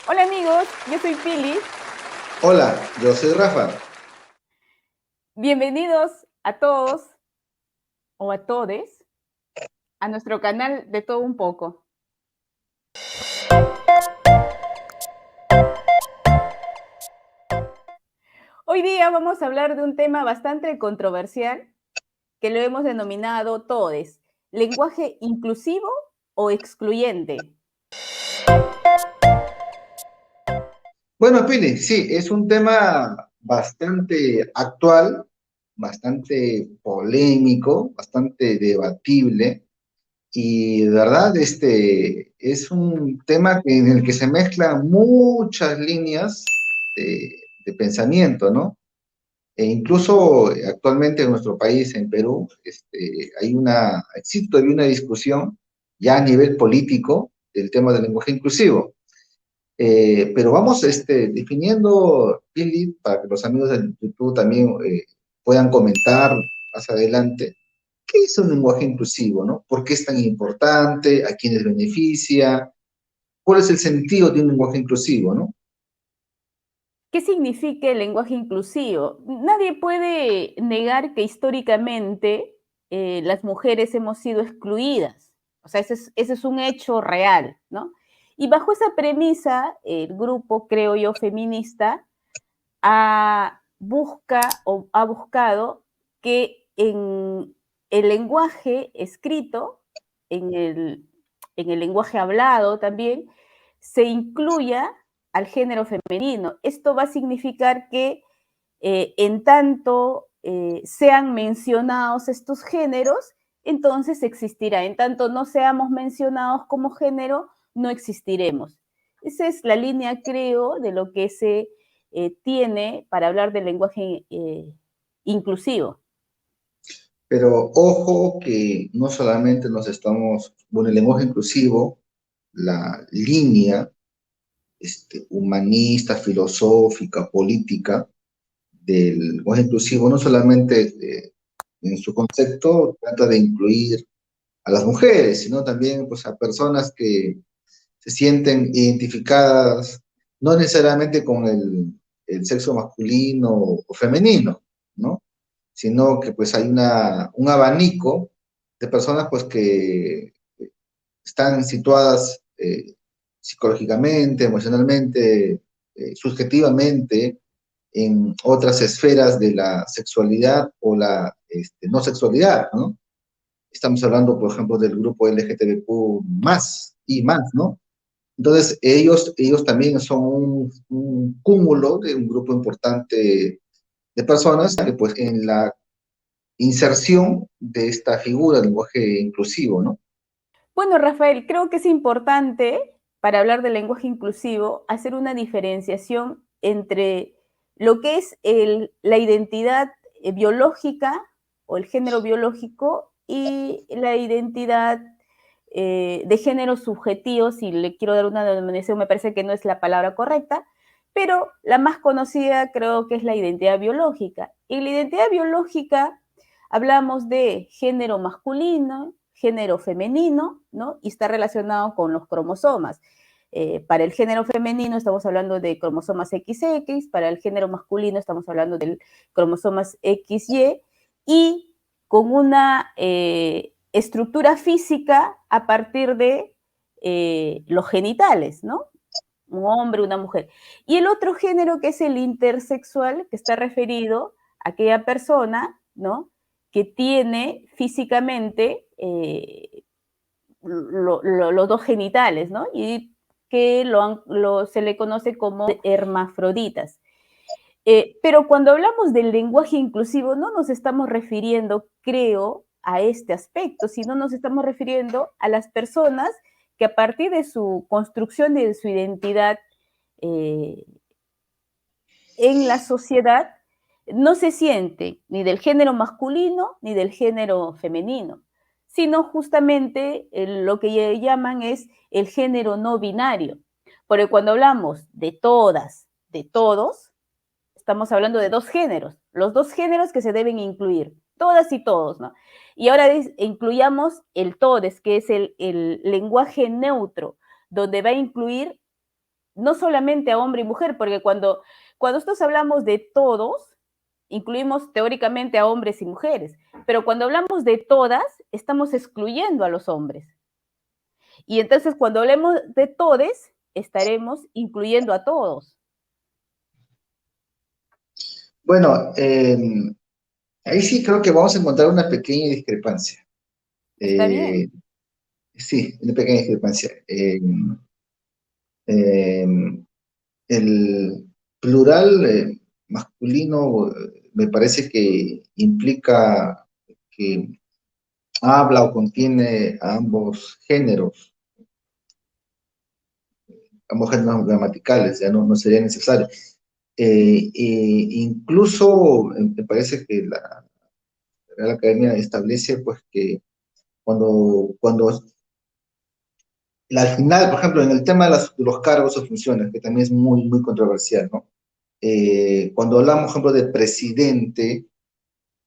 Hola amigos, yo soy Pili. Hola, yo soy Rafa. Bienvenidos a todos o a todes a nuestro canal de todo un poco. Hoy día vamos a hablar de un tema bastante controversial que lo hemos denominado todes, lenguaje inclusivo o excluyente. Bueno, Pili, sí, es un tema bastante actual, bastante polémico, bastante debatible y de verdad es un tema en el que se mezclan muchas líneas de pensamiento, ¿no? E incluso actualmente en nuestro país, en Perú, existe todavía una discusión ya a nivel político del tema del lenguaje inclusivo. Pero vamos definiendo, Billy, para que los amigos de YouTube también puedan comentar más adelante, ¿qué es un lenguaje inclusivo, no? ¿Por qué es tan importante? ¿A quiénes beneficia? ¿Cuál es el sentido de un lenguaje inclusivo, no? ¿Qué significa el lenguaje inclusivo? Nadie puede negar que históricamente las mujeres hemos sido excluidas. O sea, ese es un hecho real, ¿no? Y bajo esa premisa, el grupo, creo yo, feminista, busca o ha buscado que en el lenguaje escrito, en el, en el lenguaje hablado también, se incluya al género femenino. Esto va a significar que en tanto sean mencionados estos géneros, entonces existirá. En tanto no seamos mencionados como género, no existiremos. Esa es la línea, creo, de lo que se tiene para hablar del lenguaje inclusivo. Pero ojo que no solamente bueno, el lenguaje inclusivo, la línea humanista, filosófica, política, del lenguaje inclusivo no solamente en su concepto trata de incluir a las mujeres, sino también pues, a personas que se sienten identificadas no necesariamente con el sexo masculino o femenino, ¿no? Sino que pues hay un abanico de personas pues que están situadas psicológicamente, emocionalmente, subjetivamente en otras esferas de la sexualidad o la no sexualidad, ¿no? Estamos hablando, por ejemplo, del grupo LGTBQ más y más, ¿no? Entonces, ellos también son un cúmulo de un grupo importante de personas que, pues, en la inserción de esta figura del lenguaje inclusivo, ¿no? Bueno, Rafael, creo que es importante, para hablar del lenguaje inclusivo, hacer una diferenciación entre lo que es la identidad biológica o el género biológico y la identidad de género subjetivo, si le quiero dar una denominación, me parece que no es la palabra correcta, pero la más conocida creo que es la identidad biológica. Y la identidad biológica hablamos de género masculino, género femenino, ¿no? Y está relacionado con los cromosomas. Para el género femenino estamos hablando de cromosomas XX, para el género masculino estamos hablando de cromosomas XY, y con una estructura física a partir de los genitales, ¿no? Un hombre, una mujer. Y el otro género que es el intersexual, que está referido a aquella persona, ¿no? Que tiene físicamente los dos genitales, ¿no? Y que se le conoce como hermafroditas. Pero cuando hablamos del lenguaje inclusivo, no nos estamos refiriendo, creo, a este aspecto, sino nos estamos refiriendo a las personas que a partir de su construcción y de su identidad eh, en la sociedad no se siente ni del género masculino ni del género femenino, sino justamente lo que llaman es el género no binario. Porque cuando hablamos de todas, de todos, estamos hablando de dos géneros, los dos géneros que se deben incluir, todas y todos, ¿no? Y ahora incluyamos el todes, que es el lenguaje neutro, donde va a incluir no solamente a hombre y mujer, porque cuando nosotros hablamos de todos, incluimos teóricamente a hombres y mujeres, pero cuando hablamos de todas, estamos excluyendo a los hombres. Y entonces cuando hablemos de todes, estaremos incluyendo a todos. Bueno, ahí sí creo que vamos a encontrar una pequeña discrepancia. Está bien. Eh, sí, una pequeña discrepancia. Eh, el plural masculino me parece que implica que habla o contiene a ambos géneros gramaticales, ya no sería necesario. Incluso me parece que la Real Academia establece pues que cuando al final, por ejemplo, en el tema de los cargos o funciones, que también es muy controversial, ¿no? Cuando hablamos, por ejemplo, de presidente,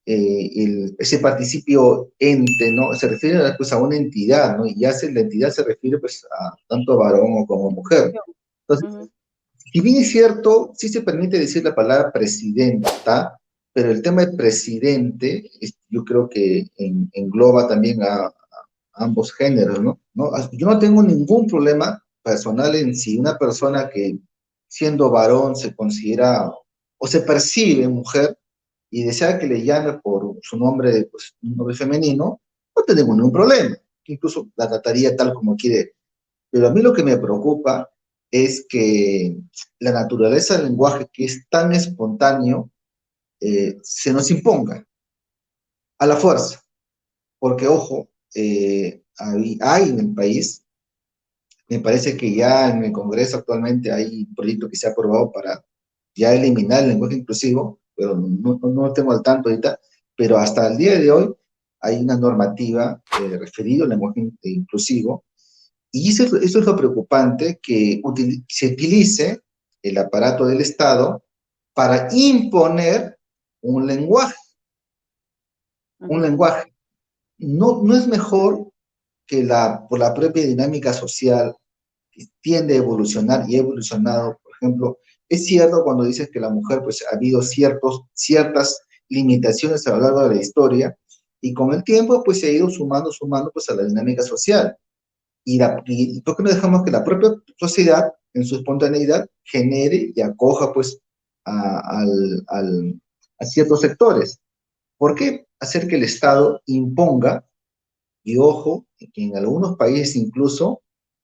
ese participio ente, ¿no? Se refiere pues, a una entidad, ¿no? Y ya la entidad se refiere pues, a tanto varón o como mujer. Entonces, Uh -huh. si bien es cierto, sí se permite decir la palabra presidenta, pero el tema de presidente, yo creo que engloba también a ambos géneros, ¿no? ¿No? Yo no tengo ningún problema personal en si una persona que siendo varón se considera o se percibe mujer y desea que le llame por su nombre, pues un nombre femenino, no tengo ningún problema. Incluso la trataría tal como quiere. Pero a mí lo que me preocupa es que la naturaleza del lenguaje, que es tan espontáneo, se nos imponga a la fuerza. Porque, ojo, hay en el país, me parece que ya en el Congreso actualmente hay un proyecto que se ha aprobado para ya eliminar el lenguaje inclusivo, pero no lo tengo al tanto ahorita, pero hasta el día de hoy hay una normativa referida al lenguaje inclusivo, y eso es lo preocupante, que se utilice el aparato del Estado para imponer un lenguaje, Uh un -huh. lenguaje. No es mejor que por la propia dinámica social que tiende a evolucionar y ha evolucionado, por ejemplo, es cierto cuando dices que la mujer, pues ha habido ciertas limitaciones a lo largo de la historia, y con el tiempo, pues se ha ido sumando, pues a la dinámica social. Y ¿por qué no dejamos que la propia sociedad, en su espontaneidad, genere y acoja, pues, a, al- al- a ciertos sectores? ¿Por qué hacer que el Estado imponga? Y ojo, que en algunos países incluso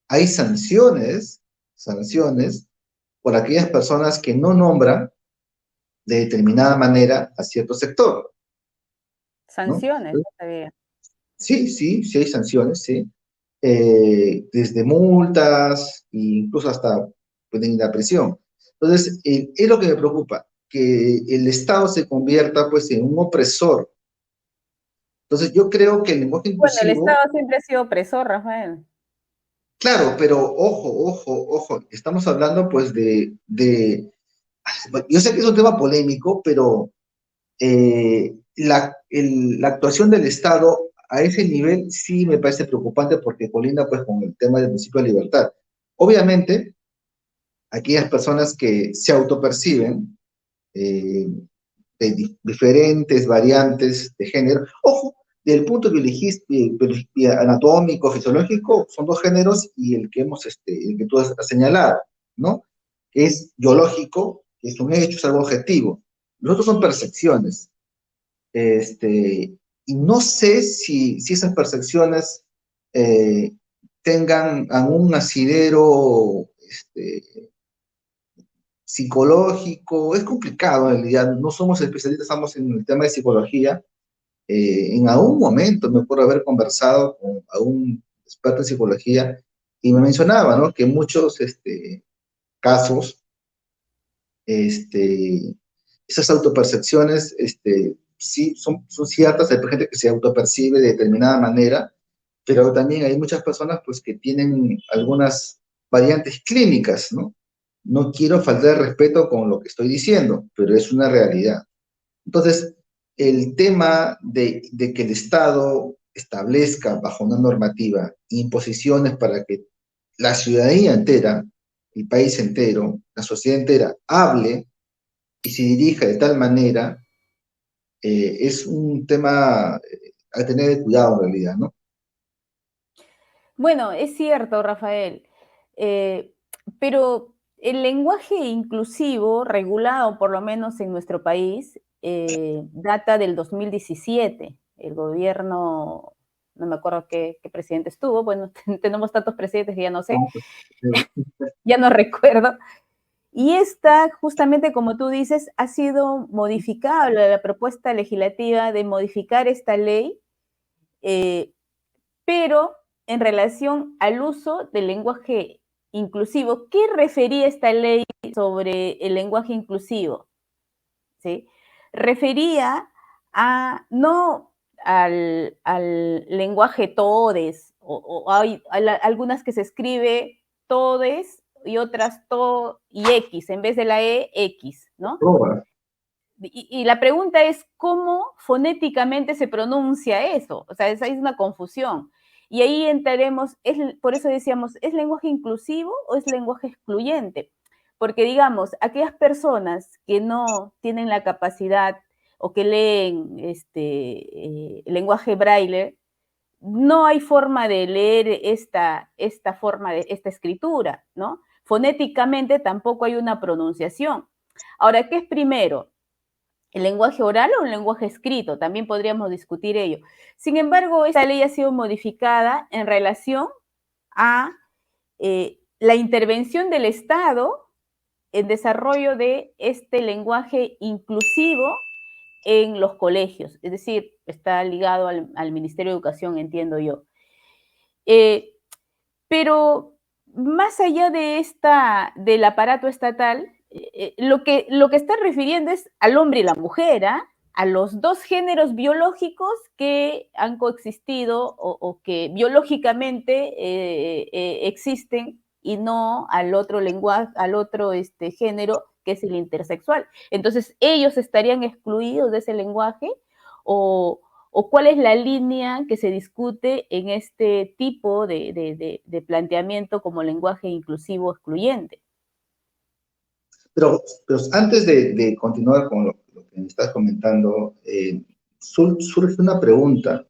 hay sanciones por aquellas personas que no nombran de determinada manera a cierto sector, ¿no? Sanciones, no sabía. Sí hay sanciones, sí. Desde multas e incluso hasta pueden ir a prisión. Entonces, es lo que me preocupa, que el Estado se convierta pues en un opresor. Entonces, yo creo que el lenguaje Bueno, el Estado inclusivo. siempre ha sido opresor, Rafael. Claro, pero ojo, estamos hablando pues yo sé que es un tema polémico, pero la actuación del Estado a ese nivel sí me parece preocupante porque colinda pues con el tema del principio de libertad. Obviamente, aquellas personas que se autoperciben eh, de diferentes variantes de género. Ojo, del punto anatómico, fisiológico, son dos géneros y el que tú has señalado, ¿no? Es biológico, es un hecho, es algo objetivo. Los otros son percepciones. Y no sé si esas percepciones eh, tengan algún asidero psicológico. Es complicado en realidad, no somos especialistas, estamos en el tema de psicología. En algún momento me acuerdo haber conversado con algún experto en psicología y me mencionaba, ¿no? Que en muchos casos, este, esas autopercepciones sí son ciertas, hay gente que se autopercibe de determinada manera, pero también hay muchas personas pues que tienen algunas variantes clínicas, ¿no? No quiero faltar de respeto con lo que estoy diciendo, pero es una realidad. Entonces, el tema de que el Estado establezca bajo una normativa imposiciones para que la ciudadanía entera el país entero, la sociedad entera, hable y se dirija de tal manera, es un tema a tener cuidado en realidad, ¿no? Bueno, es cierto, Rafael, eh, pero el lenguaje inclusivo, regulado por lo menos en nuestro país, data del 2017. El gobierno, no me acuerdo qué presidente estuvo, bueno, tenemos tantos presidentes que ya no sé, ya no recuerdo. Y esta, justamente como tú dices, ha sido modificable la propuesta legislativa de modificar esta ley, eh, pero en relación al uso del lenguaje inclusivo. ¿Qué refería esta ley sobre el lenguaje inclusivo? ¿Sí? Refería a no al lenguaje todes, o hay algunas que se escribe todes y otras to y X, en vez de la E, X, ¿no? Y la pregunta es cómo fonéticamente se pronuncia eso. O sea, esa es una confusión. Y ahí entraremos, por eso decíamos, ¿es lenguaje inclusivo o es lenguaje excluyente? Porque digamos, aquellas personas que no tienen la capacidad o que leen lenguaje braille, no hay forma de leer esta escritura, ¿no? Fonéticamente tampoco hay una pronunciación. Ahora, ¿qué es primero? ¿El lenguaje oral o el lenguaje escrito? También podríamos discutir ello. Sin embargo, esta ley ha sido modificada en relación a la intervención del Estado en desarrollo de este lenguaje inclusivo en los colegios. Es decir, está ligado al Ministerio de Educación, entiendo yo. Eh, pero más allá del aparato estatal, lo que está refiriendo es al hombre y la mujer, ¿eh? A los dos géneros biológicos que han coexistido o que biológicamente existen y no al otro lenguaje, al otro género que es el intersexual. Entonces, ellos estarían excluidos de ese lenguaje o, o cuál es la línea que se discute en este tipo de planteamiento como lenguaje inclusivo excluyente. Pero antes de continuar con lo que me estás comentando, surge una pregunta.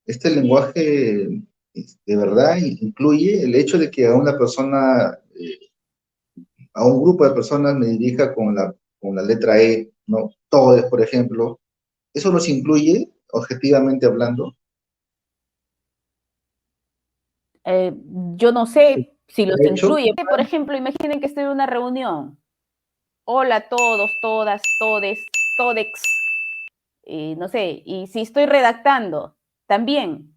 ¿Este lenguaje de verdad incluye el hecho de que a una persona, a un grupo de personas me dirija con la letra E, ¿no? Todes, por ejemplo? ¿Eso los incluye, objetivamente hablando? Eh, yo no sé si los De hecho, incluye. Por ejemplo, imaginen que estoy en una reunión. Hola a todos, todas, todes, todex. No sé, y si estoy redactando, también.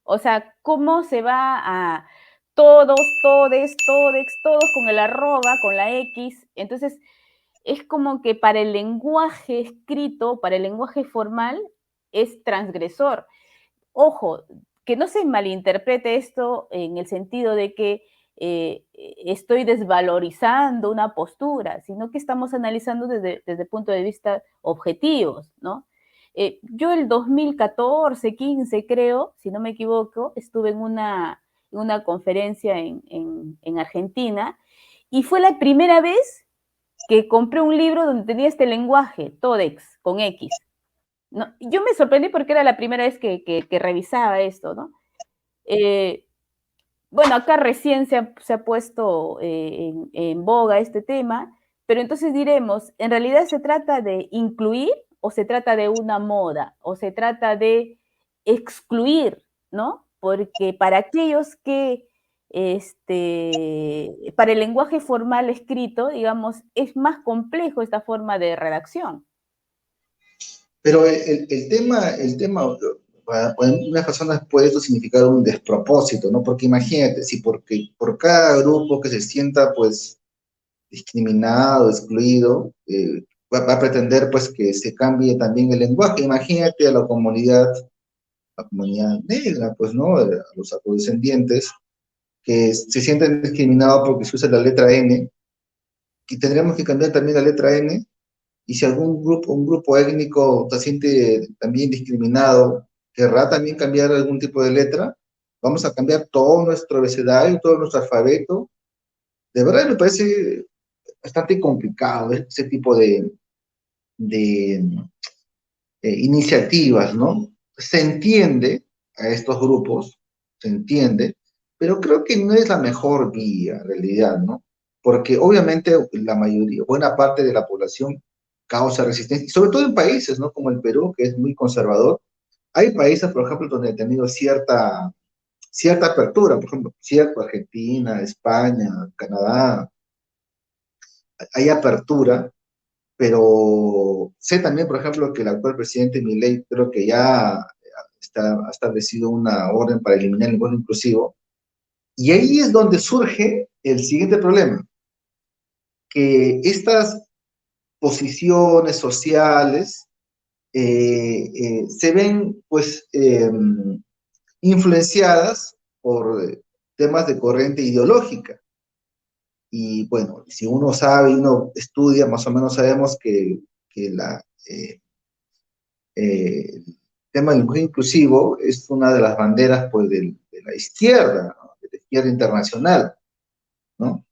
O sea, ¿cómo se va a todos, todes, todex, todos con el arroba, con la X? Entonces, es como que para el lenguaje escrito, para el lenguaje formal, es transgresor. Ojo, que no se malinterprete esto en el sentido de que estoy desvalorizando una postura, sino que estamos analizando desde punto de vista objetivos, ¿no? Yo el 2014, 15 creo, si no me equivoco, estuve en una conferencia en Argentina y fue la primera vez que compré un libro donde tenía este lenguaje, Todex, con X. ¿No? Yo me sorprendí porque era la primera vez que revisaba esto, ¿no? Eh, bueno, acá recién se ha puesto en boga este tema, pero entonces diremos, ¿en realidad se trata de incluir o se trata de una moda o se trata de excluir, ¿no? Porque para aquellos que, para el lenguaje formal escrito, digamos, es más complejo esta forma de redacción. pero el tema, para unas personas puede esto significar un despropósito, ¿no? Porque imagínate, si porque por cada grupo que se sienta, pues, discriminado, excluido, va a pretender, pues, que se cambie también el lenguaje. Imagínate a la comunidad negra, pues, ¿no? A los afrodescendientes, que se sienten discriminados porque se usa la letra N, y tendríamos que cambiar también la letra N. Y si un grupo étnico se siente también discriminado, querrá también cambiar algún tipo de letra, vamos a cambiar todo nuestro abecedario, todo nuestro alfabeto, de verdad me parece bastante complicado ese tipo de iniciativas, ¿no? Se entiende a estos grupos, se entiende, pero creo que no es la mejor vía, en realidad, ¿no? Porque obviamente la mayoría, buena parte de la población causa resistencia, y sobre todo en países, ¿no? Como el Perú, que es muy conservador. Hay países, por ejemplo, donde han tenido cierta apertura, por ejemplo, cierto, Argentina, España, Canadá, hay apertura, pero sé también, por ejemplo, que el actual presidente Milei creo que ya ha establecido una orden para eliminar el lenguaje inclusivo, y ahí es donde surge el siguiente problema, que estas posiciones sociales se ven pues influenciadas por temas de corriente ideológica. Y bueno, si uno sabe y uno estudia, más o menos sabemos que el tema del lenguaje inclusivo es una de las banderas pues, de la izquierda, ¿no? De la izquierda internacional, ¿no?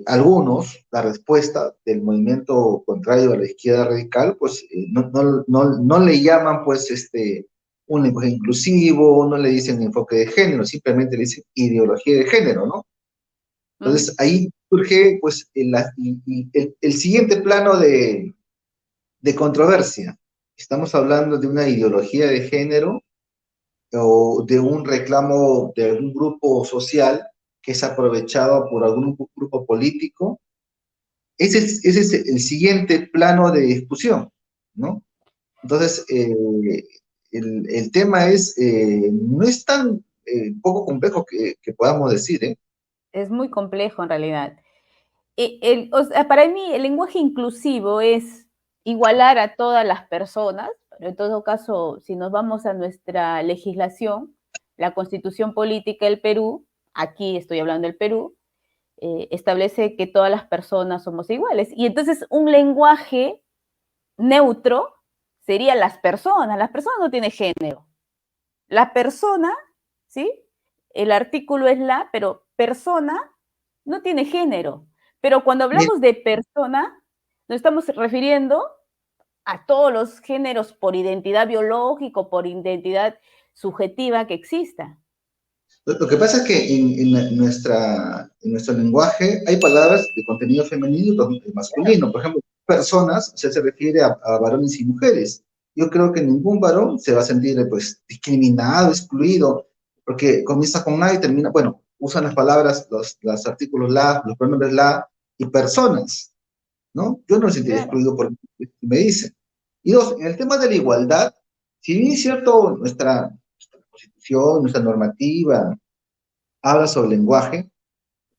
Algunos, la respuesta del movimiento contrario a la izquierda radical, pues no le llaman pues un lenguaje inclusivo, no le dicen enfoque de género, simplemente le dicen ideología de género, ¿no? Mm. Entonces ahí surge pues el siguiente plano de controversia. Estamos hablando de una ideología de género o de un reclamo de algún grupo social que es aprovechado por algún grupo político. Ese es el siguiente plano de discusión, ¿no? Entonces, el tema no es tan poco complejo que podamos decir, ¿eh? Es muy complejo en realidad. O sea, para mí el lenguaje inclusivo es igualar a todas las personas, pero en todo caso, si nos vamos a nuestra legislación, la Constitución Política del Perú, aquí estoy hablando del Perú, establece que todas las personas somos iguales. Y entonces un lenguaje neutro sería las personas no tienen género. La persona, ¿sí? El artículo es la, pero persona no tiene género. Pero cuando Mira, hablamos de persona, nos estamos refiriendo a todos los géneros por identidad biológica, por identidad subjetiva que exista. lo que pasa es que en nuestro lenguaje hay palabras de contenido femenino y masculino. Por ejemplo, personas, o sea, se refiere a varones y mujeres. Yo creo que ningún varón se va a sentir pues discriminado, excluido, porque comienza con A y termina, bueno, usan las palabras, los artículos la, los pronombres la y personas, ¿no? Yo no me sentiría Claro. excluido por lo que me dicen. Y dos, en el tema de la igualdad, si bien es cierto, nuestra constitución, nuestra normativa, habla sobre lenguaje,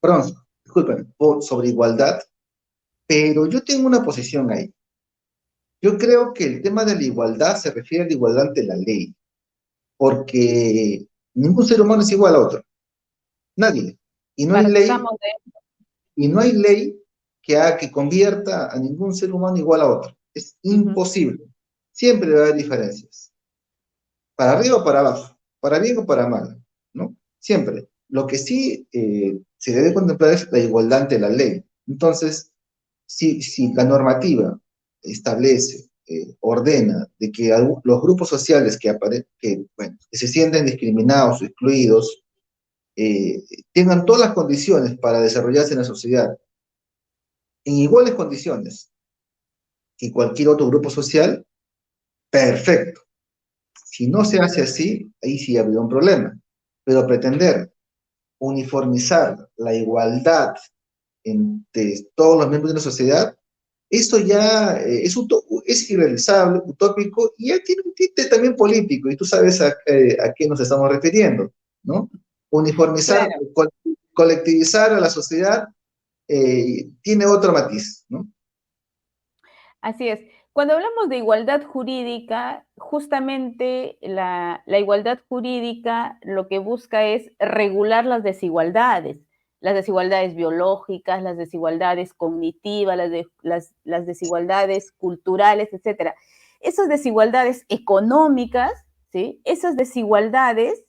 perdón, disculpen, sobre igualdad, pero yo tengo una posición ahí. Yo creo que el tema de la igualdad se refiere a la igualdad ante la ley, porque ningún ser humano es igual a otro, nadie. Y no hay ley, Partamos de... y no hay ley que haga que convierta a ningún ser humano igual a otro. Es Uh -huh. imposible. Siempre va a haber diferencias. Para arriba o para abajo, para bien o para mal, ¿no? Siempre. Lo que sí se debe contemplar es la igualdad ante la ley. Entonces, si la normativa establece, ordena de que los grupos sociales bueno, que se sienten discriminados o excluidos eh, tengan todas las condiciones para desarrollarse en la sociedad en iguales condiciones que cualquier otro grupo social, perfecto. Si no se hace así, ahí sí habría un problema. Pero pretender uniformizar la igualdad entre todos los miembros de la sociedad, eso ya es irrealizable, utópico, y ya tiene un tinte también político, y tú sabes a qué nos estamos refiriendo, ¿no? Uniformizar, Claro. colectivizar a la sociedad tiene otro matiz, ¿no? Así es. Cuando hablamos de igualdad jurídica, justamente la igualdad jurídica lo que busca es regular las desigualdades biológicas, las desigualdades cognitivas, las desigualdades culturales, etcétera. Esas desigualdades económicas, ¿sí? Esas desigualdades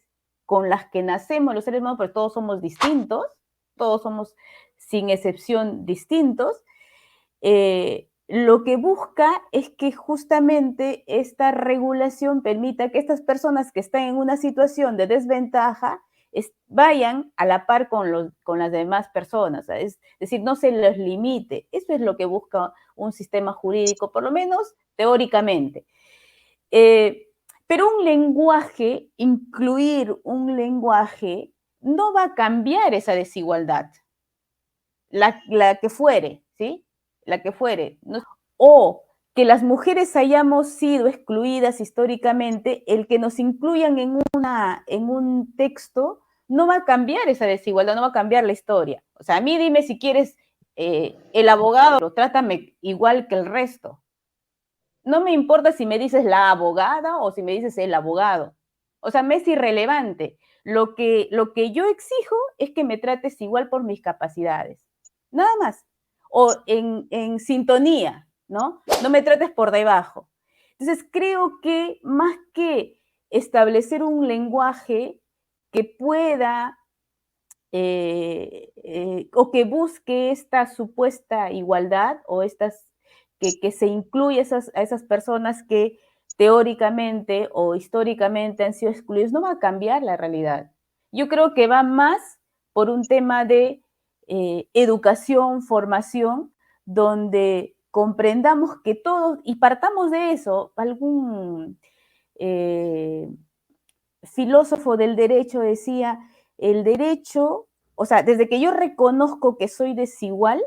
con las que nacemos los seres humanos, porque todos somos distintos, todos somos sin excepción distintos, lo que busca es que justamente esta regulación permita que estas personas que están en una situación de desventaja vayan a la par con las demás personas, es decir, no se les limite. Eso es lo que busca un sistema jurídico, por lo menos teóricamente. Pero un lenguaje, incluir un lenguaje, no va a cambiar esa desigualdad, la que fuere, ¿sí? La que fuere. O que las mujeres hayamos sido excluidas históricamente, el que nos incluyan en un texto no va a cambiar esa desigualdad, no va a cambiar la historia. O sea, a mí dime si quieres el abogado, pero trátame igual que el resto. No me importa si me dices la abogada o si me dices el abogado. O sea, me es irrelevante. Lo que yo exijo es que me trates igual por mis capacidades. Nada más. O en sintonía, ¿no? No me trates por debajo. Entonces, creo que más que establecer un lenguaje que pueda o que busque esta supuesta igualdad o que se incluya a esas personas que teóricamente o históricamente han sido excluidos, no va a cambiar la realidad. Yo creo que va más por un tema de educación, formación, donde comprendamos que todos, y partamos de eso, algún filósofo del derecho decía, el derecho, o sea, desde que yo reconozco que soy desigual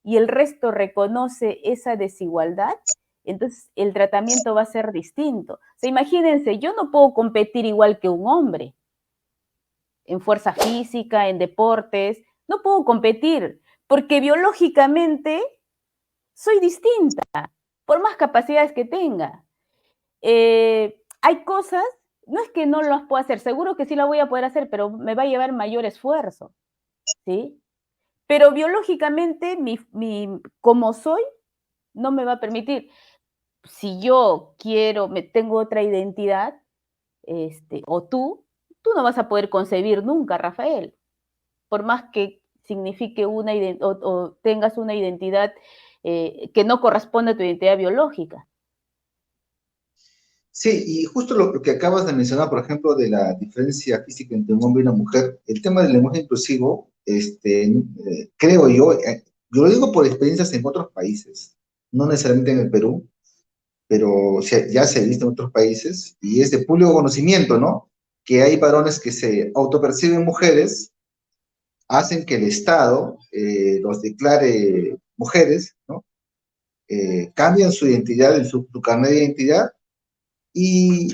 y el resto reconoce esa desigualdad, entonces el tratamiento va a ser distinto. O sea, imagínense, yo no puedo competir igual que un hombre en fuerza física, en deportes, no puedo competir porque biológicamente soy distinta, por más capacidades que tenga. Hay cosas, no es que no las pueda hacer, seguro que sí la voy a poder hacer, pero me va a llevar mayor esfuerzo, ¿sí? Pero biológicamente, como soy, no me va a permitir. Si yo quiero, tengo otra identidad, o tú no vas a poder concebir nunca, Rafael, por más que signifique o tengas una identidad que no corresponde a tu identidad biológica. Sí, y justo lo que acabas de mencionar, por ejemplo, de la diferencia física entre un hombre y una mujer, el tema del lenguaje inclusivo, creo yo lo digo por experiencias en otros países, no necesariamente en el Perú, pero ya se ha visto en otros países, y es de público conocimiento, ¿no? Que hay varones que se autoperciben mujeres, hacen que el Estado los declare mujeres, ¿no? Cambian su identidad, su carnet de identidad, y,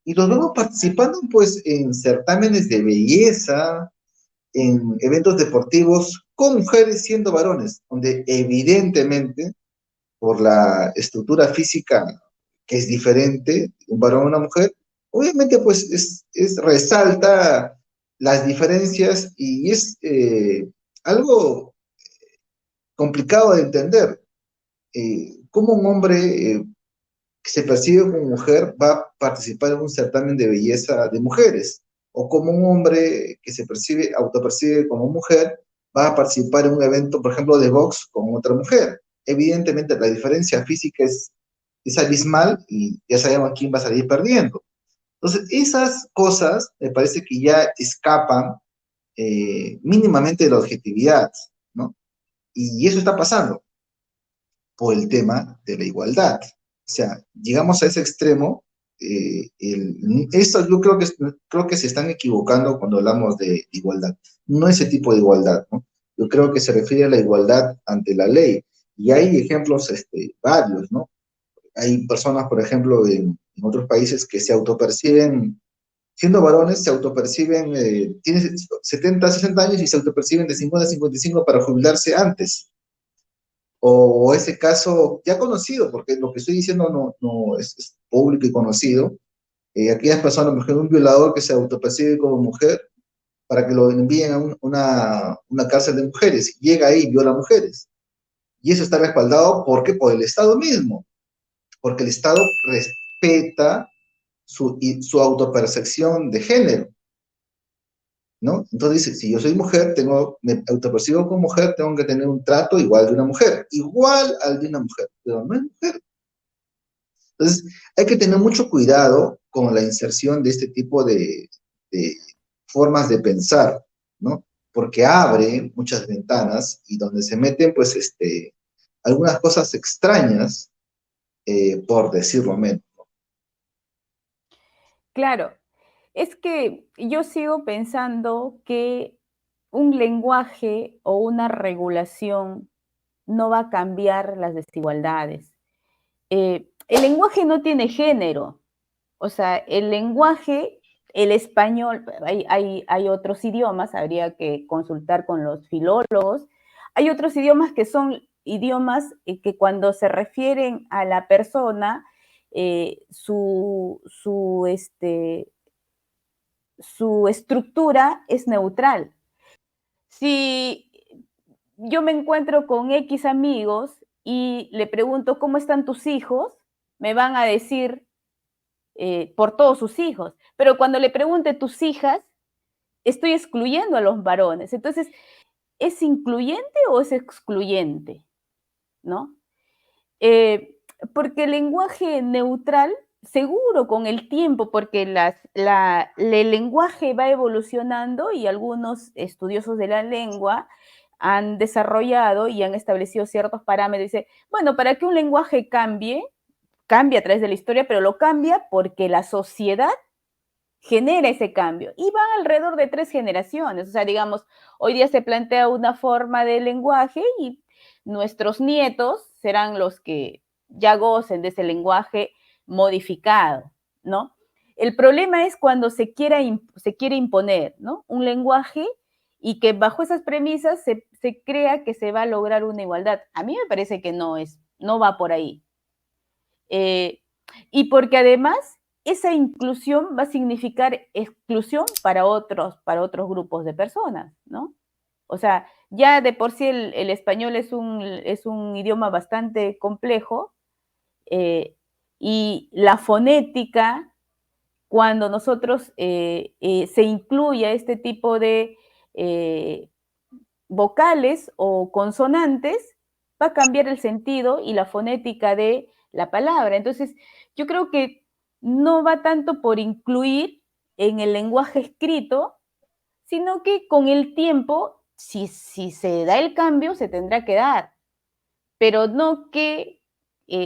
y los vemos participando pues en certámenes de belleza, en eventos deportivos con mujeres siendo varones, donde evidentemente por la estructura física que es diferente, un varón a una mujer, obviamente pues resalta las diferencias y es algo complicado de entender. ¿Cómo un hombre que se percibe como mujer va a participar en un certamen de belleza de mujeres? O como un hombre que autopercibe como mujer, va a participar en un evento, por ejemplo, de box con otra mujer. Evidentemente la diferencia física es abismal y ya sabemos quién va a salir perdiendo. Entonces, esas cosas me parece que ya escapan mínimamente de la objetividad, ¿no? Y eso está pasando por el tema de la igualdad. O sea, llegamos a ese extremo. Esto yo creo que se están equivocando cuando hablamos de igualdad. No ese tipo de igualdad, ¿no? Yo creo que se refiere a la igualdad ante la ley. Y hay ejemplos varios, ¿no? Hay personas, por ejemplo, en otros países que se autoperciben, siendo varones, se autoperciben, tienen 70, 60 años y se autoperciben de 50 a 55 para jubilarse antes. O ese caso ya conocido, porque lo que estoy diciendo no es público y conocido, aquellas personas, por ejemplo, un violador que se autopercibe como mujer para que lo envíen a una cárcel de mujeres, llega ahí y viola mujeres. Y eso está respaldado, ¿por qué? Por el Estado mismo, porque el Estado respeta su autopercepción de género. ¿no? Entonces dice, si yo soy mujer, me autopercibo como mujer, tengo que tener un trato igual de una mujer, igual al de una mujer, pero no es mujer. Entonces, hay que tener mucho cuidado con la inserción de este tipo de formas de pensar, ¿no? Porque abre muchas ventanas y donde se meten, pues, algunas cosas extrañas, por decirlo menos. Claro, es que yo sigo pensando que un lenguaje o una regulación no va a cambiar las desigualdades. El lenguaje no tiene género, o sea, el lenguaje, el español, hay otros idiomas, habría que consultar con los filólogos, hay otros idiomas que son idiomas que cuando se refieren a la persona, su estructura es neutral. Si yo me encuentro con X amigos y le pregunto cómo están tus hijos, me van a decir por todos sus hijos. Pero cuando le pregunte tus hijas, estoy excluyendo a los varones. Entonces, ¿es incluyente o es excluyente? ¿No? Porque el lenguaje neutral, seguro con el tiempo, porque el lenguaje va evolucionando y algunos estudiosos de la lengua han desarrollado y han establecido ciertos parámetros. Dice, bueno, para que un lenguaje cambie, cambia a través de la historia, pero lo cambia porque la sociedad genera ese cambio. Y van alrededor de 3 generaciones. O sea, digamos, hoy día se plantea una forma de lenguaje y nuestros nietos serán los que ya gocen de ese lenguaje modificado, ¿no? El problema es cuando se quiere imponer, ¿no? Un lenguaje y que bajo esas premisas se crea que se va a lograr una igualdad. A mí me parece que no va por ahí. Eh, y porque además esa inclusión va a significar exclusión para otros grupos de personas, ¿no? O sea, ya de por sí el español es un idioma bastante complejo y la fonética, cuando nosotros se incluye este tipo de eh, vocales o consonantes, va a cambiar el sentido y la fonética de la palabra. Entonces, yo creo que no va tanto por incluir en el lenguaje escrito, sino que con el tiempo, si se da el cambio, se tendrá que dar, pero no que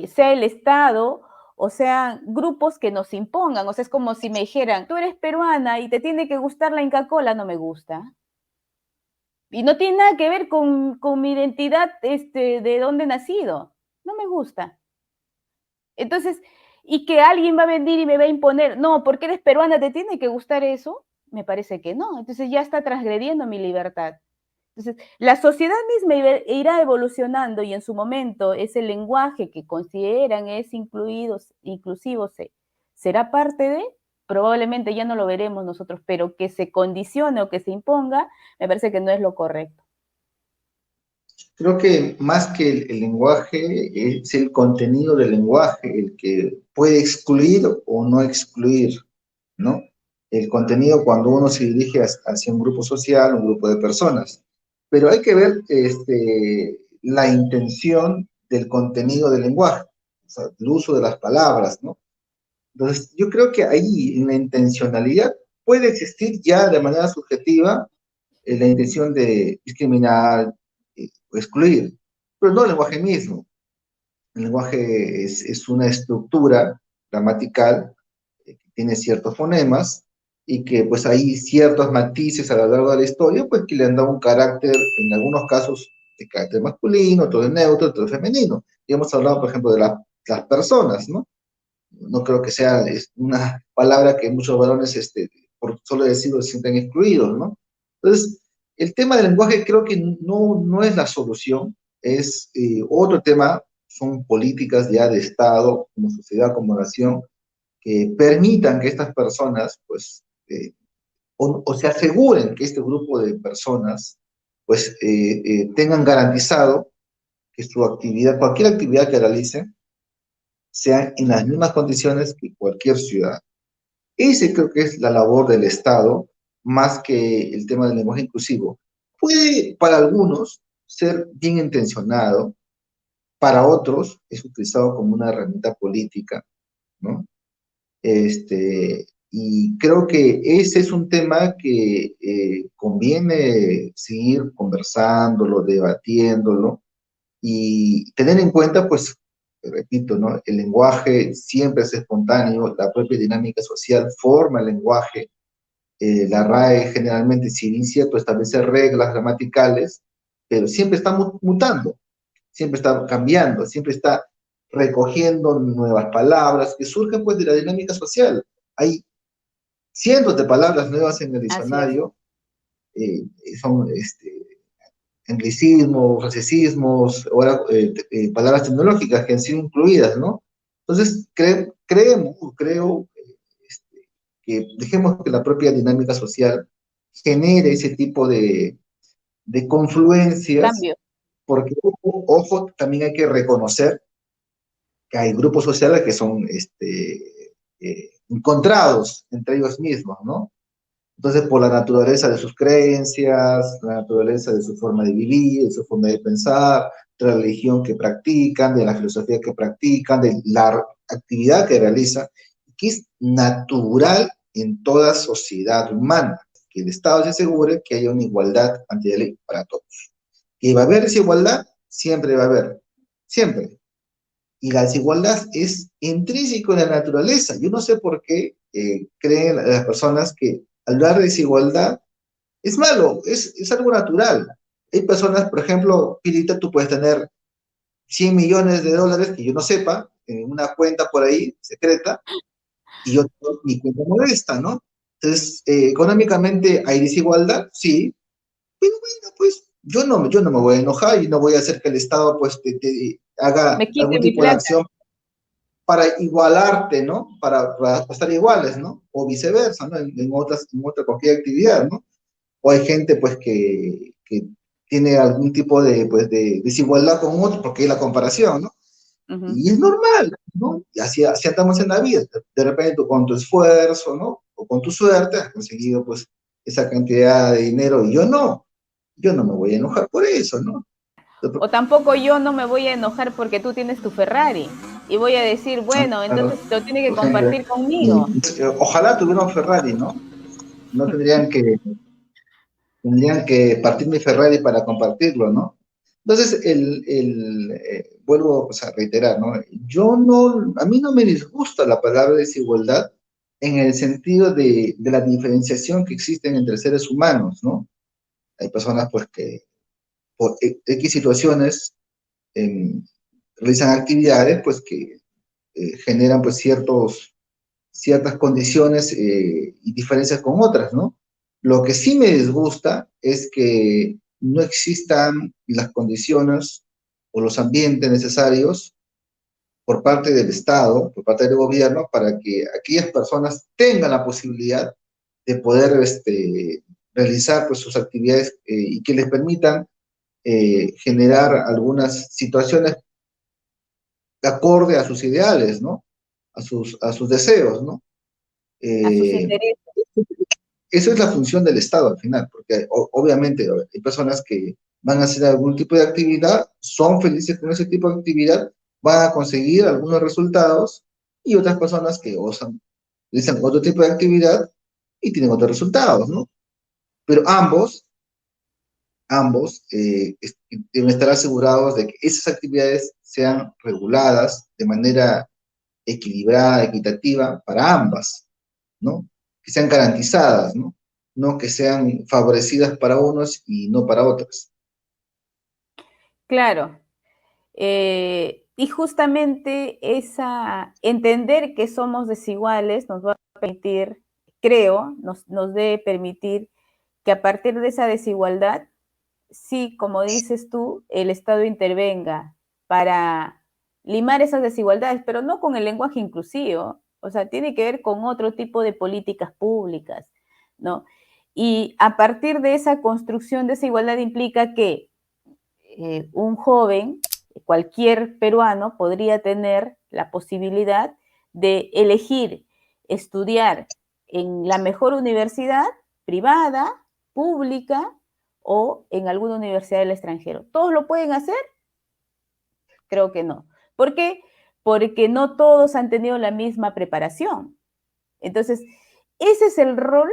sea el Estado o sean grupos que nos impongan. O sea, es como si me dijeran, tú eres peruana y te tiene que gustar la Inca Kola, no me gusta. Y no tiene nada que ver con mi identidad de dónde he nacido. No me gusta. Entonces, y que alguien va a venir y me va a imponer, no, porque eres peruana, ¿te tiene que gustar eso? Me parece que no. Entonces ya está transgrediendo mi libertad. Entonces, la sociedad misma irá evolucionando y en su momento ese lenguaje que consideran es inclusivo será parte de, probablemente ya no lo veremos nosotros, pero que se condicione o que se imponga, me parece que no es lo correcto. Creo que más que el lenguaje, es el contenido del lenguaje el que puede excluir o no excluir, ¿no? El contenido cuando uno se dirige hacia un grupo social, un grupo de personas. Pero hay que ver la intención del contenido del lenguaje, o sea, el uso de las palabras, ¿no? Entonces, yo creo que ahí, en la intencionalidad, puede existir ya de manera subjetiva la intención de discriminar o excluir, pero no el lenguaje mismo. El lenguaje es una estructura gramatical que tiene ciertos fonemas y que pues hay ciertos matices a lo largo de la historia, pues que le han dado un carácter, en algunos casos, de carácter masculino, otros de neutro, otros de femenino. Y hemos hablado, por ejemplo, de las personas, ¿no? No creo que sea una palabra que muchos varones, por solo decirlo, se sientan excluidos, ¿no? Entonces, el tema del lenguaje creo que no es la solución, es otro tema, son políticas ya de Estado, como sociedad, como nación, que permitan que estas personas, pues, o se aseguren que este grupo de personas, pues, tengan garantizado que su actividad, cualquier actividad que realicen, sea en las mismas condiciones que cualquier ciudad. Ese creo que es la labor del Estado, más que el tema del lenguaje inclusivo. Puede para algunos ser bien intencionado, para otros es utilizado como una herramienta política, ¿no? Y creo que ese es un tema que conviene seguir conversándolo, debatiéndolo y tener en cuenta, pues, repito, ¿no? El lenguaje siempre es espontáneo, la propia dinámica social forma el lenguaje, la RAE generalmente, si bien cierto, establece reglas gramaticales, pero siempre está mutando, siempre está cambiando, siempre está recogiendo nuevas palabras que surgen pues de la dinámica social. Hay cientos de palabras nuevas en el Así es. diccionario, son anglicismos, francesismos, ahora palabras tecnológicas que han sido incluidas, ¿no? Entonces, creo que dejemos que la propia dinámica social genere ese tipo de confluencias, Cambio. porque, ojo, también hay que reconocer que hay grupos sociales que son encontrados entre ellos mismos, ¿no? Entonces, por la naturaleza de sus creencias, la naturaleza de su forma de vivir, de su forma de pensar, de la religión que practican, de la filosofía que practican, de la actividad que realizan, que es natural en toda sociedad humana, que el Estado se asegure que haya una igualdad ante la ley para todos. Que va a haber desigualdad, siempre va a haber, siempre. Y la desigualdad es intrínseco en la naturaleza. Yo no sé por qué creen las personas que hablar de desigualdad es malo, es algo natural. Hay personas, por ejemplo, Pilita, tú puedes tener 100 millones de dólares que yo no sepa, en una cuenta por ahí, secreta, y yo tengo mi cuenta modesta, ¿no? Entonces, económicamente hay desigualdad, sí, pero bueno, pues yo no me voy a enojar y no voy a hacer que el Estado pues te haga Me quite algún mi tipo de plata. acción para igualarte, ¿no? Para estar iguales, ¿no? O viceversa, ¿no? En otra cualquier actividad, ¿no? O hay gente, pues, que tiene algún tipo de, pues, de desigualdad con otro, porque hay la comparación, ¿no? Ujú. Y es normal, ¿no? Y así andamos en la vida. De repente, tú con tu esfuerzo, ¿no? O con tu suerte, has conseguido, pues, esa cantidad de dinero, y yo no me voy a enojar por eso, ¿no? O tampoco yo no me voy a enojar porque tú tienes tu Ferrari y voy a decir, bueno, Claro, entonces lo tiene que por ejemplo, compartir conmigo. ojalá tuviera un Ferrari, ¿no? No tendrían que partir mi Ferrari para compartirlo, ¿no? Entonces, vuelvo pues, a reiterar, ¿no? A mí no me disgusta la palabra desigualdad en el sentido de la diferenciación que existen entre seres humanos, ¿no? Hay personas, pues, que por X situaciones em, realizan actividades, pues, que generan, pues, ciertas condiciones y diferencias con otras, ¿no? Lo que sí me disgusta es que no existan las condiciones o los ambientes necesarios por parte del Estado, por parte del gobierno, para que aquellas personas tengan la posibilidad de poder realizar pues, sus actividades y que les permitan generar algunas situaciones acorde a sus ideales, ¿no? A sus deseos, ¿no? A sus Eh, intereses. Eso es la función del Estado al final, porque obviamente hay personas que van a hacer algún tipo de actividad, son felices con ese tipo de actividad, van a conseguir algunos resultados, y otras personas que realizan otro tipo de actividad y tienen otros resultados, ¿no? Pero ambos deben estar asegurados de que esas actividades sean reguladas de manera equilibrada, equitativa para ambas, ¿no? Que sean garantizadas, ¿no? No que sean favorecidas para unos y no para otros. Claro. Y justamente entender que somos desiguales nos va a permitir, creo, nos debe permitir que a partir de esa desigualdad, sí, como dices tú, el Estado intervenga para limar esas desigualdades, pero no con el lenguaje inclusivo, o sea, tiene que ver con otro tipo de políticas públicas, ¿no? Y a partir de esa construcción de esa igualdad implica que un joven, cualquier peruano, podría tener la posibilidad de elegir estudiar en la mejor universidad privada, pública o en alguna universidad del extranjero. ¿Todos lo pueden hacer? Creo que no. ¿Por qué? Porque no todos han tenido la misma preparación. Entonces, ese es el rol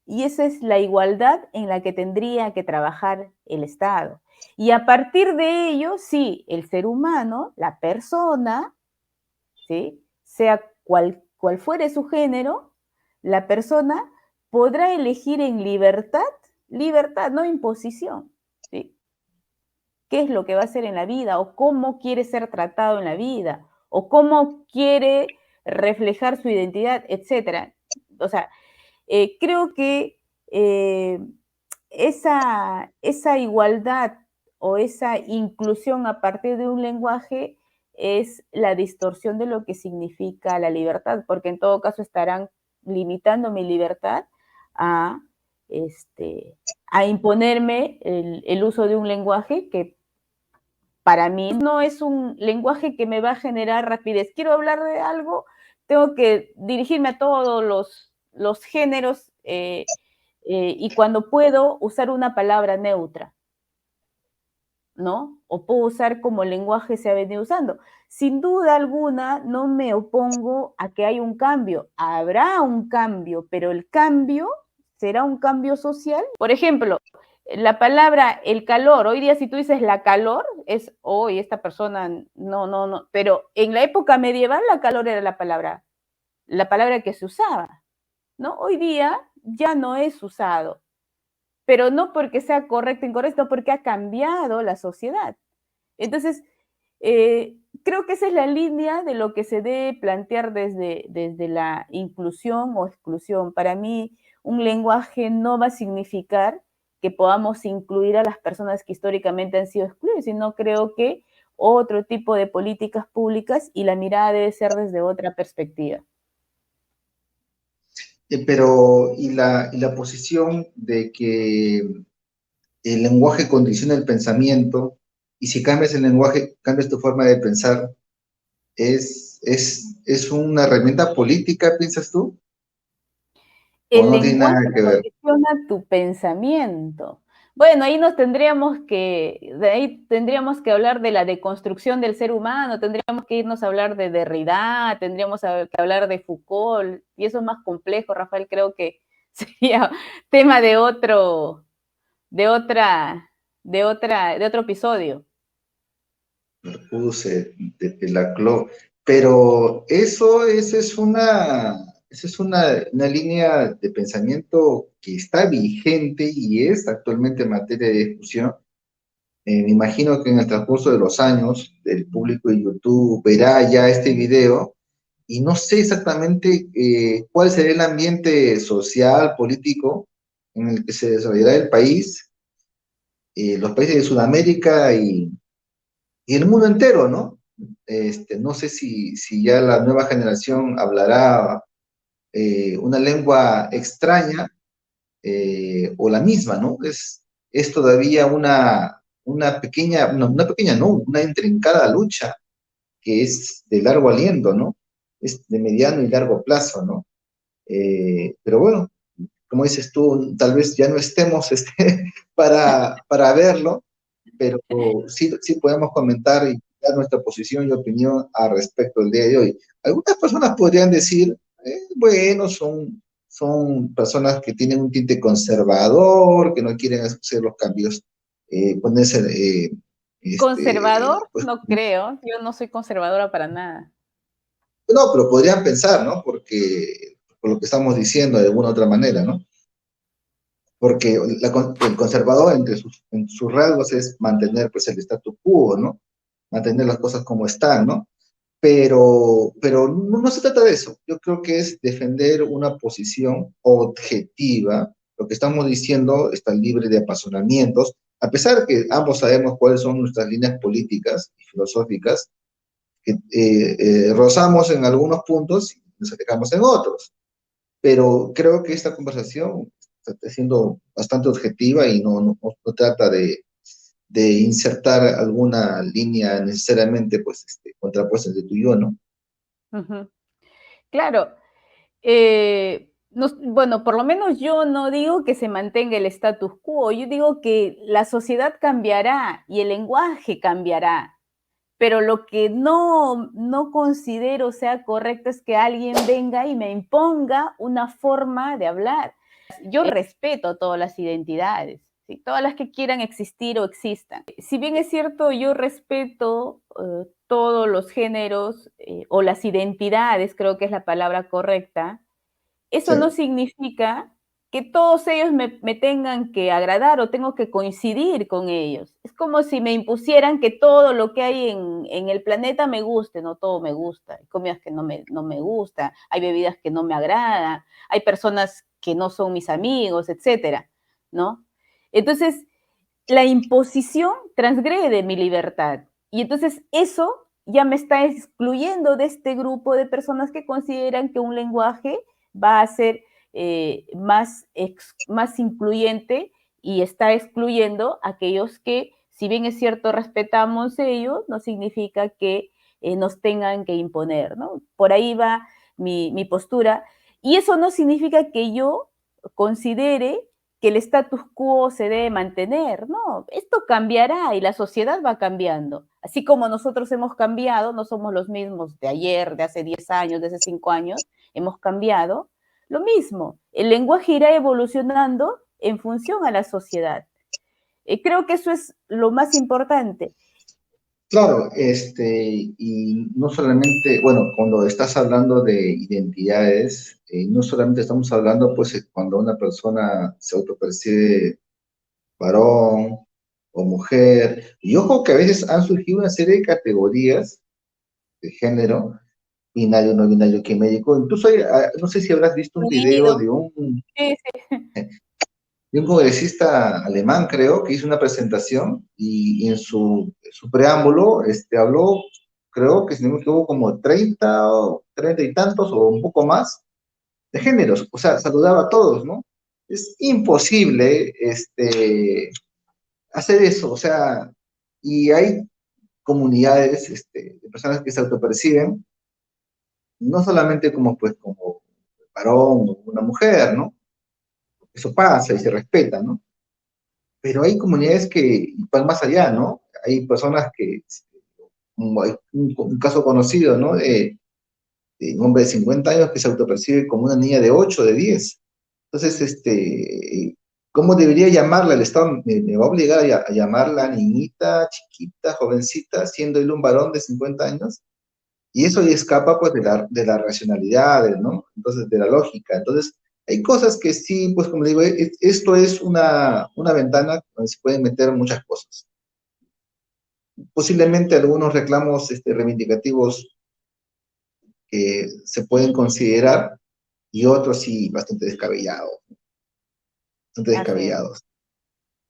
y esa es la igualdad en la que tendría que trabajar el Estado. Y a partir de ello, sí, el ser humano, la persona, ¿sí? Sea cual fuere su género, la persona podrá elegir en libertad, libertad, no imposición, ¿sí? ¿Qué es lo que va a hacer en la vida? O cómo quiere ser tratado en la vida, o cómo quiere reflejar su identidad, etcétera. O sea, creo que esa igualdad o esa inclusión a partir de un lenguaje es la distorsión de lo que significa la libertad, porque en todo caso estarán limitando mi libertad a, a imponerme el uso de un lenguaje que para mí no es un lenguaje que me va a generar rapidez. Quiero hablar de algo, tengo que dirigirme a todos los géneros y cuando puedo usar una palabra neutra, ¿no? O puedo usar como lenguaje se ha venido usando. Sin duda alguna, no me opongo a que haya un cambio. Habrá un cambio, pero el cambio será un cambio social. Por ejemplo, la palabra el calor, hoy día si tú dices la calor, es hoy esta persona, no, pero en la época medieval la calor era la palabra que se usaba, ¿no? Hoy día ya no es usado, pero no porque sea correcto o incorrecto, porque ha cambiado la sociedad. Entonces, creo que esa es la línea de lo que se debe plantear desde la inclusión o exclusión. Para mí, un lenguaje no va a significar que podamos incluir a las personas que históricamente han sido excluidas, sino creo que otro tipo de políticas públicas y la mirada debe ser desde otra perspectiva. Pero, y la posición de que el lenguaje condiciona el pensamiento, y si cambias el lenguaje, cambias tu forma de pensar, es una herramienta política, piensas tú? ¿O El no tiene nada lenguaje que ver? condiciona tu pensamiento. Bueno, de ahí tendríamos que hablar de la deconstrucción del ser humano, tendríamos que irnos a hablar de Derrida, tendríamos que hablar de Foucault, y eso es más complejo, Rafael, creo que sería tema de otra, de otro episodio. Puse de la CLO, pero esa es una línea de pensamiento que está vigente y es actualmente materia de discusión. Me imagino que en el transcurso de los años el público de YouTube verá ya este video y no sé exactamente cuál será el ambiente social, político en el que se desarrollará el país, los países de Sudamérica y el mundo entero, ¿no? No sé si ya la nueva generación hablará una lengua extraña o la misma, ¿no? Es todavía una pequeña, no, una pequeña, no, una intrincada lucha que es de largo aliento, ¿no? Es de mediano y largo plazo, ¿no? Pero bueno, como dices tú, tal vez ya no estemos para verlo, pero sí podemos comentar y dar nuestra posición y opinión al respecto del día de hoy. Algunas personas podrían decir, bueno, son personas que tienen un tinte conservador, que no quieren hacer los cambios, ponerse, Conservador, pues, no creo, yo no soy conservadora para nada. no, pero podrían pensar, ¿no? Porque, por lo que estamos diciendo de alguna otra manera, ¿no? Porque el conservador en sus rasgos es mantener pues el statu quo, ¿no? Mantener las cosas como están, ¿no? Pero no se trata de eso. Yo creo que es defender una posición objetiva. Lo que estamos diciendo está libre de apasionamientos, a pesar de que ambos sabemos cuáles son nuestras líneas políticas y filosóficas, que rozamos en algunos puntos y nos alejamos en otros. Pero creo que esta conversación está siendo bastante objetiva y no trata de insertar alguna línea necesariamente pues, contrapuesta entre tú y yo, ¿no? Uh -huh. Claro, No, bueno, por lo menos yo no digo que se mantenga el status quo, yo digo que la sociedad cambiará y el lenguaje cambiará, pero lo que no considero sea correcto es que alguien venga y me imponga una forma de hablar. Yo respeto todas las identidades, ¿sí? Todas las que quieran existir o existan. Si bien es cierto, yo respeto todos los géneros o las identidades, creo que es la palabra correcta, Sí, eso no significa que todos ellos me tengan que agradar o tengo que coincidir con ellos. Es como si me impusieran que todo lo que hay en el planeta me guste, no todo me gusta. Hay comidas que no me gusta, hay bebidas que no me agradan, hay personas que no son mis amigos, etcétera, ¿no? Entonces, la imposición transgrede mi libertad. Y entonces eso ya me está excluyendo de este grupo de personas que consideran que un lenguaje va a ser más incluyente y está excluyendo a aquellos que, si bien es cierto, respetamos ellos, no significa que nos tengan que imponer, ¿no? Por ahí va mi postura. Y eso no significa que yo considere que el status quo se debe mantener, no, esto cambiará y la sociedad va cambiando. Así como nosotros hemos cambiado, no somos los mismos de ayer, de hace 10 años, de hace 5 años, hemos cambiado, lo mismo, el lenguaje irá evolucionando en función a la sociedad. Creo que eso es lo más importante. claro, y no solamente, bueno, cuando estás hablando de identidades, no solamente estamos hablando, pues, cuando una persona se autopercibe varón o mujer, y ojo que a veces han surgido una serie de categorías de género, binario, no binario, quimérico, incluso no sé si habrás visto un video Fluido. Sí, sí. de un congresista alemán, creo, que hizo una presentación y en su preámbulo habló, creo que si no me equivoco, como 30 o 30 y tantos o un poco más de géneros, o sea, saludaba a todos, ¿no? Es imposible hacer eso, o sea, y hay comunidades de personas que se autoperciben, no solamente como, pues, como varón o una mujer, ¿no? Eso pasa y se respeta, ¿no? Pero hay comunidades que van más allá, ¿no? Hay personas que, como hay un caso conocido, ¿no? De un hombre de 50 años que se autopercibe como una niña de 8, de 10. Entonces, ¿cómo debería llamarla? El Estado me va a obligar a llamarla niñita, chiquita, jovencita, siendo él un varón de 50 años. Y eso ya escapa, pues, de la racionalidad, ¿no? Entonces, de la lógica. Entonces, hay cosas que sí, pues, como digo, esto es una ventana donde se pueden meter muchas cosas. Posiblemente algunos reclamos reivindicativos que se pueden considerar y otros sí bastante Así es. descabellados.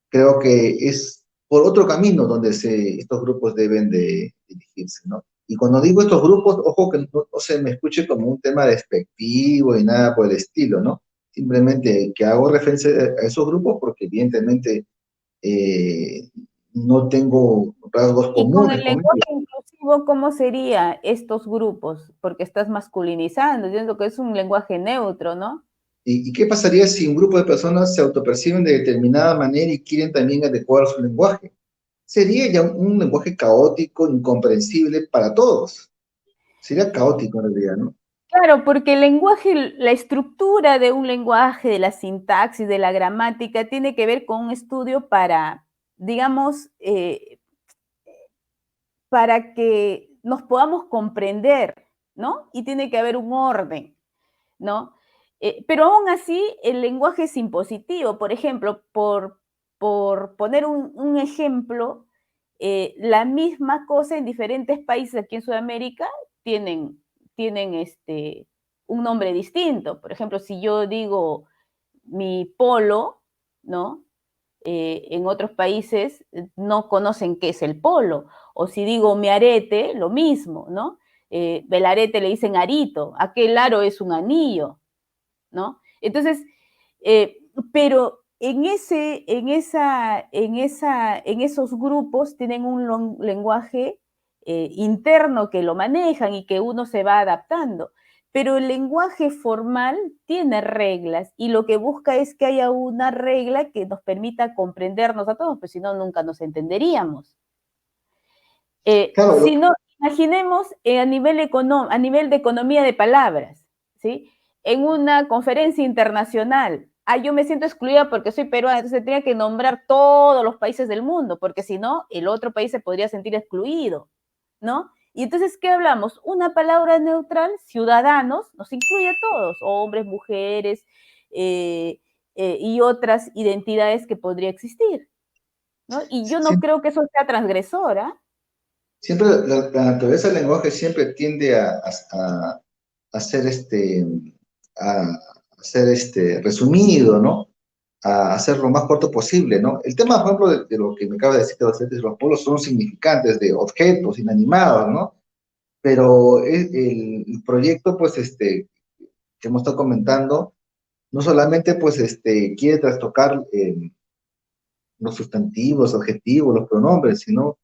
Creo que es por otro camino donde estos grupos deben de dirigirse, ¿no? Y cuando digo estos grupos, ojo que no se me escuche como un tema despectivo y nada por el estilo, ¿no? Simplemente que hago referencia a esos grupos porque evidentemente eh, no tengo rasgos Y con comunes el con ellos. lenguaje inclusivo, ¿cómo sería estos grupos? Porque estás masculinizando, diciendo que es un lenguaje neutro, ¿no? ¿Y qué pasaría si un grupo de personas se autoperciben de determinada manera y quieren también adecuar su lenguaje? Sería ya un lenguaje caótico, incomprensible para todos. Sería caótico en realidad, ¿no? Claro, porque el lenguaje, la estructura de un lenguaje, de la sintaxis, de la gramática, tiene que ver con un estudio para, digamos, para que nos podamos comprender, ¿no? Y tiene que haber un orden, ¿no? Pero aún así, el lenguaje es impositivo. Por ejemplo, por poner un ejemplo, la misma cosa en diferentes países aquí en Sudamérica tienen un nombre distinto. Por ejemplo, si yo digo mi polo, ¿no? En otros países no conocen qué es el polo. O si digo mi arete, lo mismo, ¿no? Del arete le dicen arito, aquel aro es un anillo, ¿no? Entonces, eh, pero en esos grupos tienen un lenguaje interno que lo manejan y que uno se va adaptando. pero el lenguaje formal tiene reglas y lo que busca es que haya una regla que nos permita comprendernos a todos, pues si no, nunca nos entenderíamos. Claro, Si no, imaginemos a nivel de economía de palabras, ¿sí? En una conferencia internacional, yo me siento excluida porque soy peruana, entonces tendría que nombrar todos los países del mundo, porque si no, el otro país se podría sentir excluido, ¿no? Y entonces, ¿qué hablamos? Una palabra neutral, ciudadanos, nos incluye a todos, hombres, mujeres y otras identidades que podría existir, ¿no? Y yo no creo que eso sea transgresora. siempre la naturaleza del lenguaje siempre tiende a ser resumido, ¿no? A hacer lo más corto posible, ¿no? El tema, por ejemplo, de lo que me acaba de decir de los pueblos son significantes de objetos inanimados, ¿no? Pero el proyecto, pues, que hemos estado comentando, no solamente, pues, quiere trastocar los sustantivos, adjetivos, los pronombres, sino,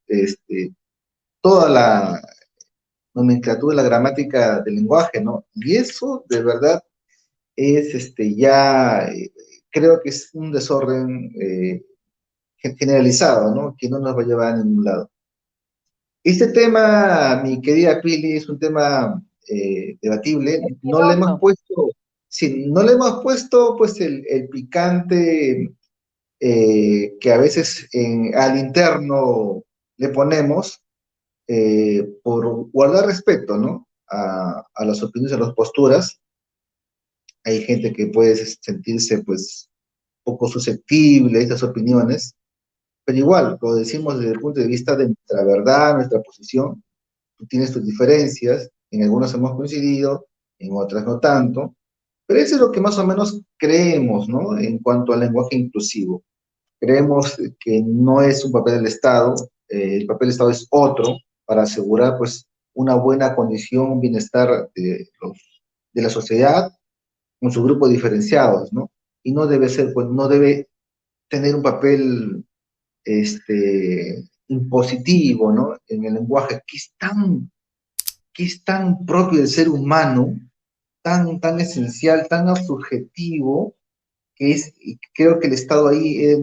toda la nomenclatura, la gramática del lenguaje, ¿no? Y eso, de verdad, es ya, creo que es un desorden generalizado, ¿no? Que no nos va a llevar a ningún lado. Este tema, mi querida Pili, es un tema debatible. No le hemos Espinoso. puesto, sí, no le hemos puesto, pues, el picante que a veces al interno le ponemos por guardar respeto, ¿no? A las opiniones, a las posturas. Hay gente que puede sentirse, pues, poco susceptible a estas opiniones, pero igual, lo decimos desde el punto de vista de nuestra verdad, nuestra posición. Tú tienes tus diferencias, en algunas hemos coincidido, en otras no tanto, pero eso es lo que más o menos creemos, ¿no? En cuanto al lenguaje inclusivo. Creemos que no es un papel del Estado, el papel del Estado es otro, para asegurar, pues, una buena condición, un bienestar de la sociedad con sus grupos diferenciados, ¿no? Y no debe ser, pues, no debe tener un papel impositivo, ¿no? En el lenguaje, que es tan propio del ser humano, tan esencial, tan subjetivo, que es, y creo que el Estado ahí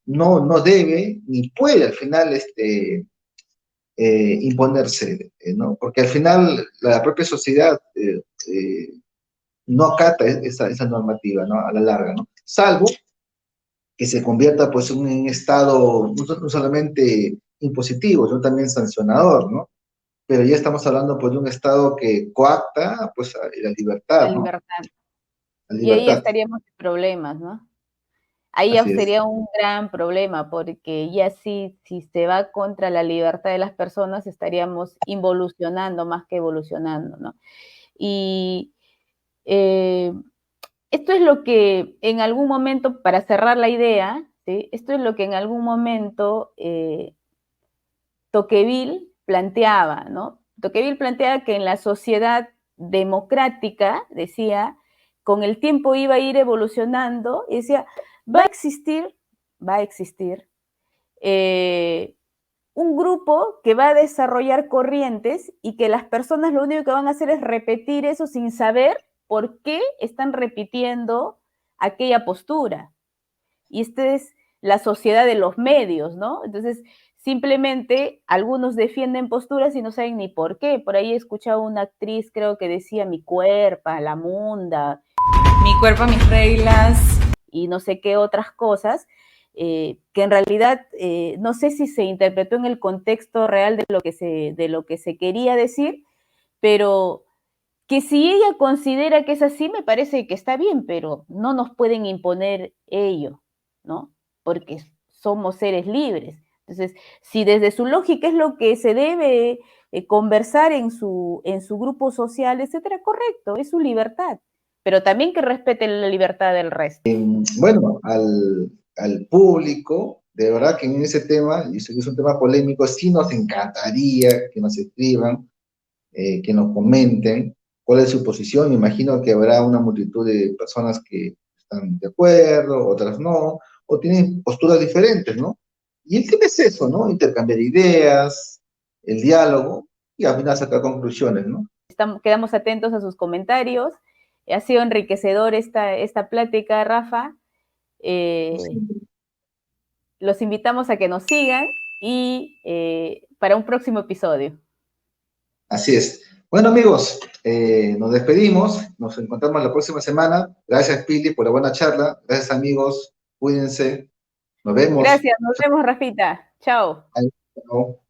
no debe ni puede al final imponerse, ¿no? Porque al final la propia sociedad no acata esa normativa, ¿no? A la larga, ¿no? Salvo que se convierta, pues, en un Estado no solamente impositivo, sino también sancionador, ¿no? Pero ya estamos hablando, pues, de un Estado que coacta, pues, la La libertad, ¿no? libertad. La Y ahí libertad, estaríamos en problemas, ¿no? Ahí ya así es. sería un gran problema, porque ya si se va contra la libertad de las personas, estaríamos involucionando más que evolucionando, ¿no? Y eh, esto es lo que en algún momento, para cerrar la idea, ¿sí? Esto es lo que en algún momento Tocqueville planteaba, ¿no? Tocqueville planteaba que en la sociedad democrática, decía, con el tiempo iba a ir evolucionando y decía, va a existir eh, un grupo que va a desarrollar corrientes y que las personas lo único que van a hacer es repetir eso sin saber por qué están repitiendo aquella postura. Y esta es la sociedad de los medios, ¿no? Entonces, simplemente algunos defienden posturas y no saben ni por qué. Por ahí he escuchado una actriz, creo que decía mi cuerpo, la munda. Mi cuerpo, mis reglas. Y no sé qué otras cosas, que en realidad no sé si se interpretó en el contexto real de lo que se quería decir, pero que si ella considera que es así, me parece que está bien, pero no nos pueden imponer ello, ¿no? Porque somos seres libres. Entonces, si desde su lógica es lo que se debe conversar en su grupo social, etcétera, correcto, es su libertad, pero también que respeten la libertad del resto. Bueno, al público, de verdad que en ese tema, y sé que es un tema polémico, sí nos encantaría que nos escriban, que nos comenten cuál es su posición. Me imagino que habrá una multitud de personas que están de acuerdo, otras no, o tienen posturas diferentes, ¿no? Y el tema es eso, ¿no? Intercambiar ideas, el diálogo, y al final sacar conclusiones, ¿no? quedamos atentos a sus comentarios. Ha sido enriquecedor esta plática, Rafa. Los invitamos a que nos sigan y para un próximo episodio. Así es. Bueno, amigos, nos despedimos. Nos encontramos la próxima semana. Gracias, Pili, por la buena charla. Gracias, amigos. Cuídense. Nos vemos. Gracias, nos vemos, Rafita. Chao. Chao.